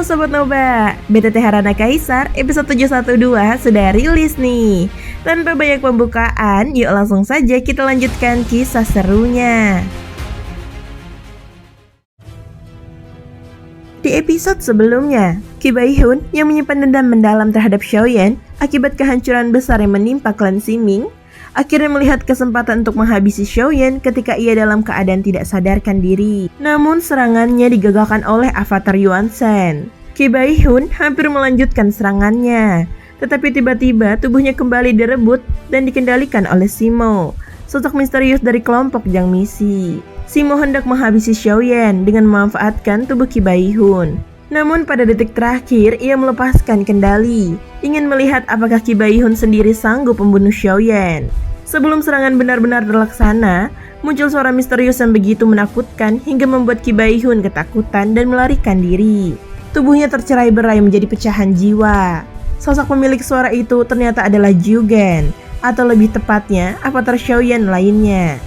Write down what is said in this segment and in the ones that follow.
Sobat Nova, BTT Harana Kaisar episode 712 sudah rilis nih. Tanpa banyak pembukaan, yuk langsung saja kita lanjutkan kisah serunya. Di episode sebelumnya, Ki Baihun yang menyimpan dendam mendalam terhadap Xiaoyan akibat kehancuran besar yang menimpa klan Ximing, akhirnya melihat kesempatan untuk menghabisi Xiaoyan ketika ia dalam keadaan tidak sadarkan diri. Namun serangannya digagalkan oleh avatar Yuan Shen. Ki Baihun hampir melanjutkan serangannya, tetapi tiba-tiba tubuhnya kembali direbut dan dikendalikan oleh Simo, sosok misterius dari kelompok Jiang Misi. Simo hendak menghabisi Xiaoyan dengan memanfaatkan tubuh Ki Baihun. Namun pada detik terakhir ia melepaskan kendali, ingin melihat apakah Ki Baihun sendiri sanggup membunuh Xiaoyan. Sebelum serangan benar-benar terlaksana, muncul suara misterius yang begitu menakutkan hingga membuat Ki Baihun ketakutan dan melarikan diri. Tubuhnya tercerai-berai menjadi pecahan jiwa. Sosok pemilik suara itu ternyata adalah Zhugen, atau lebih tepatnya avatar Xiaoyan lainnya,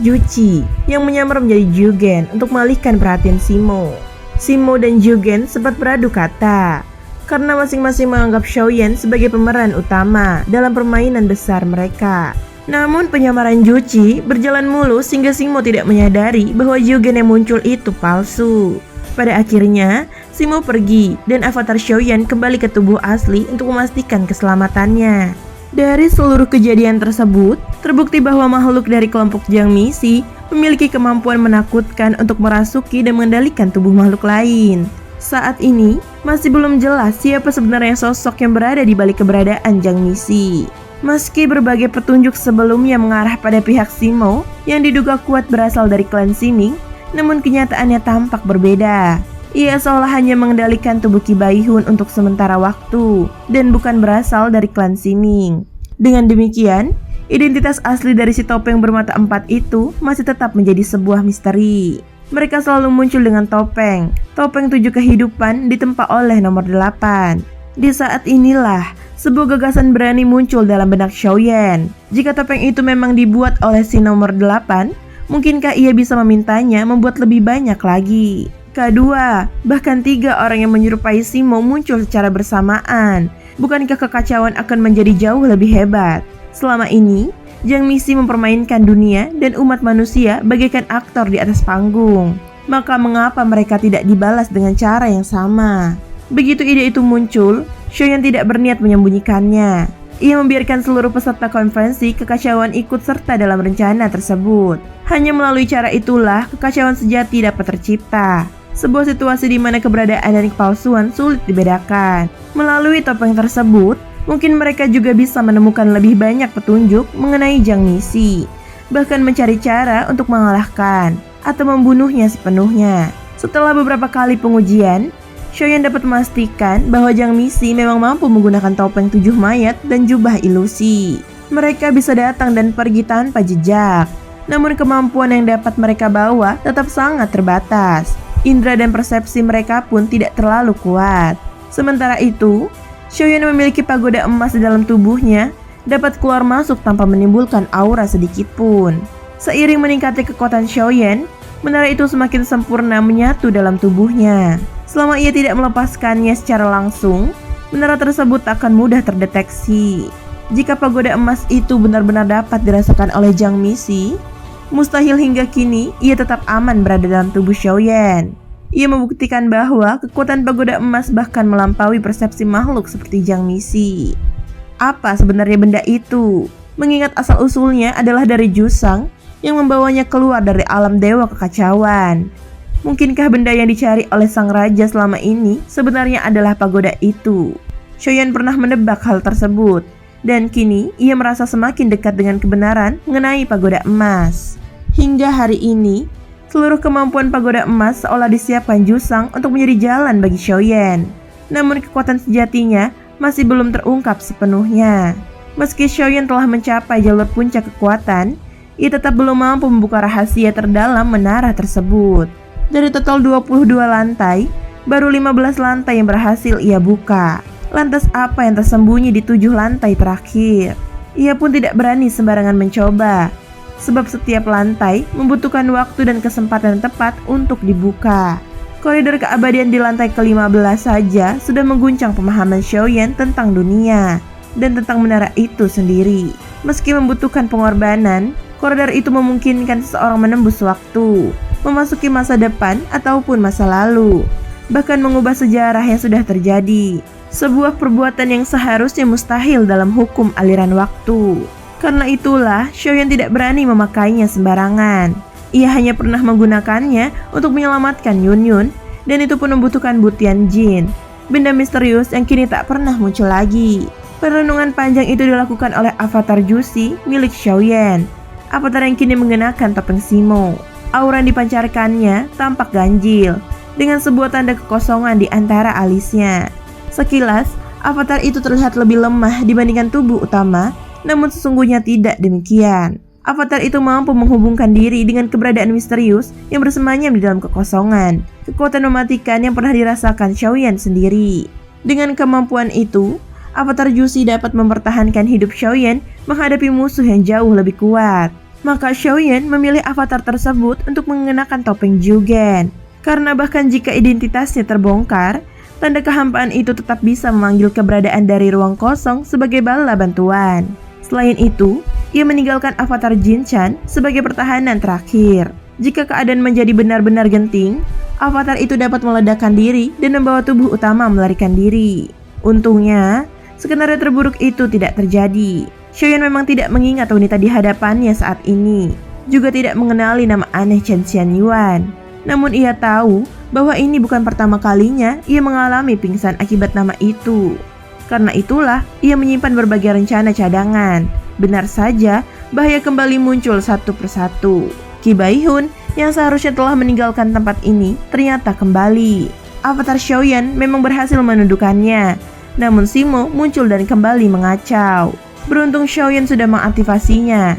Juqi, yang menyamar menjadi Zhugen untuk mengalihkan perhatian Simo. Simo dan Zhugen sempat beradu kata karena masing-masing menganggap Xiaoyan sebagai pemeran utama dalam permainan besar mereka. Namun penyamaran Juqi berjalan mulus hingga Simo tidak menyadari bahwa Zhugen yang muncul itu palsu. Pada akhirnya, Simo pergi dan avatar Xiaoyan kembali ke tubuh asli untuk memastikan keselamatannya. Dari seluruh kejadian tersebut, terbukti bahwa makhluk dari kelompok Jiang Misi memiliki kemampuan menakutkan untuk merasuki dan mengendalikan tubuh makhluk lain. Saat ini, masih belum jelas siapa sebenarnya sosok yang berada di balik keberadaan Jiang Misi. Meski berbagai petunjuk sebelumnya mengarah pada pihak Simo yang diduga kuat berasal dari klan Ximing, namun kenyataannya tampak berbeda. Ia seolah hanya mengendalikan tubuh Ki Baihun untuk sementara waktu dan bukan berasal dari klan Ximing. Dengan demikian, identitas asli dari si topeng bermata empat itu masih tetap menjadi sebuah misteri. Mereka selalu muncul dengan topeng 7 kehidupan ditempa oleh nomor 8. Di saat inilah, sebuah gagasan berani muncul dalam benak Xiaoyan. Jika topeng itu memang dibuat oleh si nomor 8, mungkinkah ia bisa memintanya membuat lebih banyak lagi? Kedua, bahkan 3 orang yang menyerupai Simo muncul secara bersamaan. Bukankah kekacauan akan menjadi jauh lebih hebat? Selama ini, Jiang Misi mempermainkan dunia dan umat manusia bagaikan aktor di atas panggung. Maka mengapa mereka tidak dibalas dengan cara yang sama? Begitu ide itu muncul, Xiaoyan tidak berniat menyembunyikannya. Ia membiarkan seluruh peserta konferensi kekacauan ikut serta dalam rencana tersebut. Hanya melalui cara itulah kekacauan sejati dapat tercipta. Sebuah situasi di mana keberadaan dan kepalsuan sulit dibedakan. Melalui topeng tersebut, mungkin mereka juga bisa menemukan lebih banyak petunjuk mengenai Jiang Misi, bahkan mencari cara untuk mengalahkan atau membunuhnya sepenuhnya. Setelah beberapa kali pengujian, Xiaoyan dapat memastikan bahwa Jiang Misi memang mampu menggunakan topeng 7 mayat dan jubah ilusi. Mereka bisa datang dan pergi tanpa jejak, namun kemampuan yang dapat mereka bawa tetap sangat terbatas. Indra dan persepsi mereka pun tidak terlalu kuat. Sementara itu, Xiaoyan memiliki pagoda emas di dalam tubuhnya, dapat keluar masuk tanpa menimbulkan aura sedikit pun. Seiring meningkatnya kekuatan Xiaoyan, menara itu semakin sempurna menyatu dalam tubuhnya. Selama ia tidak melepaskannya secara langsung, menara tersebut akan mudah terdeteksi. Jika pagoda emas itu benar-benar dapat dirasakan oleh Jiang Misi, mustahil hingga kini ia tetap aman berada dalam tubuh Xiaoyan. Ia membuktikan bahwa kekuatan pagoda emas bahkan melampaui persepsi makhluk seperti Jiang Misi. Apa sebenarnya benda itu? Mengingat asal-usulnya adalah dari Jusang yang membawanya keluar dari alam dewa kekacauan. Mungkinkah benda yang dicari oleh sang raja selama ini sebenarnya adalah pagoda itu? Xiaoyan pernah menebak hal tersebut, dan kini ia merasa semakin dekat dengan kebenaran mengenai pagoda emas. Hingga hari ini, seluruh kemampuan pagoda emas seolah disiapkan Jusang untuk menjadi jalan bagi Xiaoyan. Namun kekuatan sejatinya masih belum terungkap sepenuhnya. Meski Xiaoyan telah mencapai jalur puncak kekuatan, ia tetap belum mampu membuka rahasia terdalam menara tersebut. Dari total 22 lantai, baru 15 lantai yang berhasil ia buka. Lantas apa yang tersembunyi di 7 lantai terakhir? Ia pun tidak berani sembarangan mencoba, sebab setiap lantai membutuhkan waktu dan kesempatan tepat untuk dibuka. Koridor keabadian di lantai ke-15 saja sudah mengguncang pemahaman Xiaoyan tentang dunia dan tentang menara itu sendiri. Meski membutuhkan pengorbanan, koridor itu memungkinkan seseorang menembus waktu, memasuki masa depan ataupun masa lalu, bahkan mengubah sejarah yang sudah terjadi. Sebuah perbuatan yang seharusnya mustahil dalam hukum aliran waktu. Karena itulah, Xiaoyan tidak berani memakainya sembarangan. Ia hanya pernah menggunakannya untuk menyelamatkan Yun Yun, dan itu pun membutuhkan butian jin, benda misterius yang kini tak pernah muncul lagi. Perenungan panjang itu dilakukan oleh avatar Jusi milik Xiaoyan. Avatar yang kini mengenakan topeng Simo. Aura yang dipancarkannya tampak ganjil, dengan sebuah tanda kekosongan di antara alisnya. Sekilas, avatar itu terlihat lebih lemah dibandingkan tubuh utama, namun sesungguhnya tidak demikian. Avatar itu mampu menghubungkan diri dengan keberadaan misterius yang bersemayam di dalam kekosongan. Kekuatan mematikan yang pernah dirasakan Xiaoyan sendiri. Dengan kemampuan itu, avatar Jusi dapat mempertahankan hidup Xiaoyan menghadapi musuh yang jauh lebih kuat. Maka Xiaoyan memilih avatar tersebut untuk mengenakan topeng Jugen. Karena bahkan jika identitasnya terbongkar, tanda kehampaan itu tetap bisa memanggil keberadaan dari ruang kosong sebagai bala bantuan. Selain itu, ia meninggalkan avatar Jin-chan sebagai pertahanan terakhir. Jika keadaan menjadi benar-benar genting, avatar itu dapat meledakkan diri dan membawa tubuh utama melarikan diri. Untungnya, skenario terburuk itu tidak terjadi. Xiaoyan memang tidak mengingat wanita di hadapannya saat ini, juga tidak mengenali nama aneh Chen Xianyuan. Namun ia tahu bahwa ini bukan pertama kalinya ia mengalami pingsan akibat nama itu. Karena itulah, ia menyimpan berbagai rencana cadangan. Benar saja, bahaya kembali muncul satu persatu. Qi Baihun yang seharusnya telah meninggalkan tempat ini ternyata kembali. Avatar Xiaoyan memang berhasil menundukkannya, namun Simo muncul dan kembali mengacau. Beruntung Xiaoyan sudah mengaktifasinya.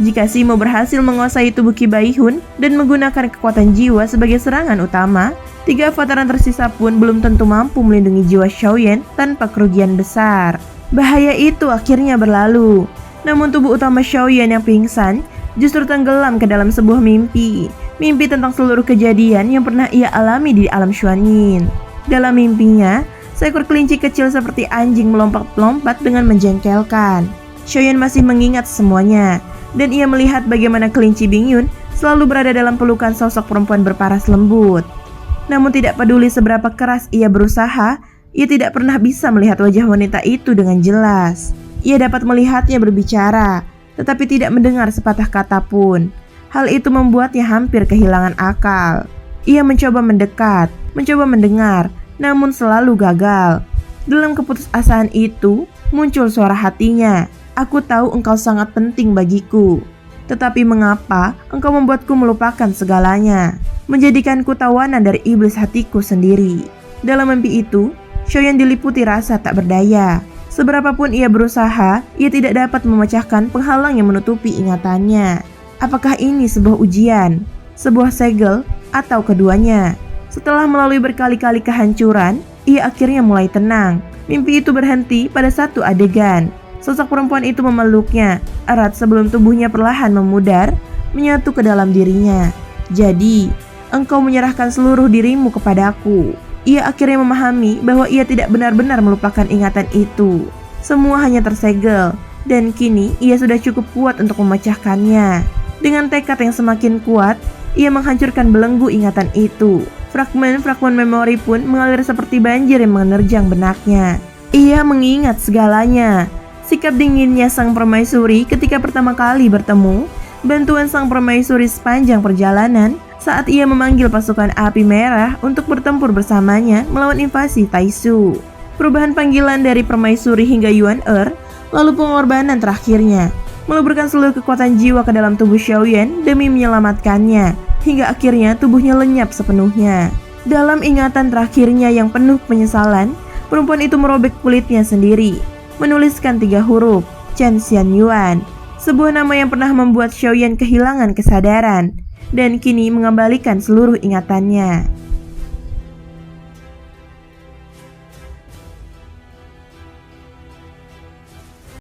Jika Simo berhasil menguasai tubuh Qi Baihun dan menggunakan kekuatan jiwa sebagai serangan utama, 3 avataran tersisa pun belum tentu mampu melindungi jiwa Xiaoyan tanpa kerugian besar. Bahaya itu akhirnya berlalu. Namun tubuh utama Xiaoyan yang pingsan justru tenggelam ke dalam sebuah mimpi. Mimpi tentang seluruh kejadian yang pernah ia alami di alam Xuanyin. Dalam mimpinya, seekor kelinci kecil seperti anjing melompat-lompat dengan menjengkelkan. Xiaoyan masih mengingat semuanya, dan ia melihat bagaimana kelinci Bingyun selalu berada dalam pelukan sosok perempuan berparas lembut. Namun tidak peduli seberapa keras ia berusaha, ia tidak pernah bisa melihat wajah wanita itu dengan jelas. Ia dapat melihatnya berbicara, tetapi tidak mendengar sepatah kata pun. Hal itu membuatnya hampir kehilangan akal. Ia mencoba mendekat, mencoba mendengar, namun selalu gagal. Dalam keputusasaan itu, muncul suara hatinya. Aku tahu engkau sangat penting bagiku. Tetapi mengapa engkau membuatku melupakan segalanya, menjadikanku tawanan dari iblis hatiku sendiri. Dalam mimpi itu, Xiaoyan diliputi rasa tak berdaya. Seberapapun ia berusaha, ia tidak dapat memecahkan penghalang yang menutupi ingatannya. Apakah ini sebuah ujian, sebuah segel, atau keduanya? Setelah melalui berkali-kali kehancuran, ia akhirnya mulai tenang. Mimpi itu berhenti pada satu adegan. Sosok perempuan itu memeluknya erat sebelum tubuhnya perlahan memudar, menyatu ke dalam dirinya. Jadi, engkau menyerahkan seluruh dirimu kepadaku. Ia akhirnya memahami bahwa ia tidak benar-benar melupakan ingatan itu. Semua hanya tersegel, dan kini ia sudah cukup kuat untuk memecahkannya. Dengan tekad yang semakin kuat, ia menghancurkan belenggu ingatan itu. Fragmen-fragmen memori pun mengalir seperti banjir yang menerjang benaknya. Ia mengingat segalanya. Sikap dinginnya sang permaisuri ketika pertama kali bertemu, bantuan sang permaisuri sepanjang perjalanan saat ia memanggil pasukan api merah untuk bertempur bersamanya melawan invasi Taisu. Perubahan panggilan dari permaisuri hingga Yuan lalu pengorbanan terakhirnya, meleburkan seluruh kekuatan jiwa ke dalam tubuh Xiaoyan demi menyelamatkannya, hingga akhirnya tubuhnya lenyap sepenuhnya. Dalam ingatan terakhirnya yang penuh penyesalan, perempuan itu merobek kulitnya sendiri, menuliskan 3 huruf, Chen Xianyuan, sebuah nama yang pernah membuat Xiaoyan kehilangan kesadaran, dan kini mengembalikan seluruh ingatannya.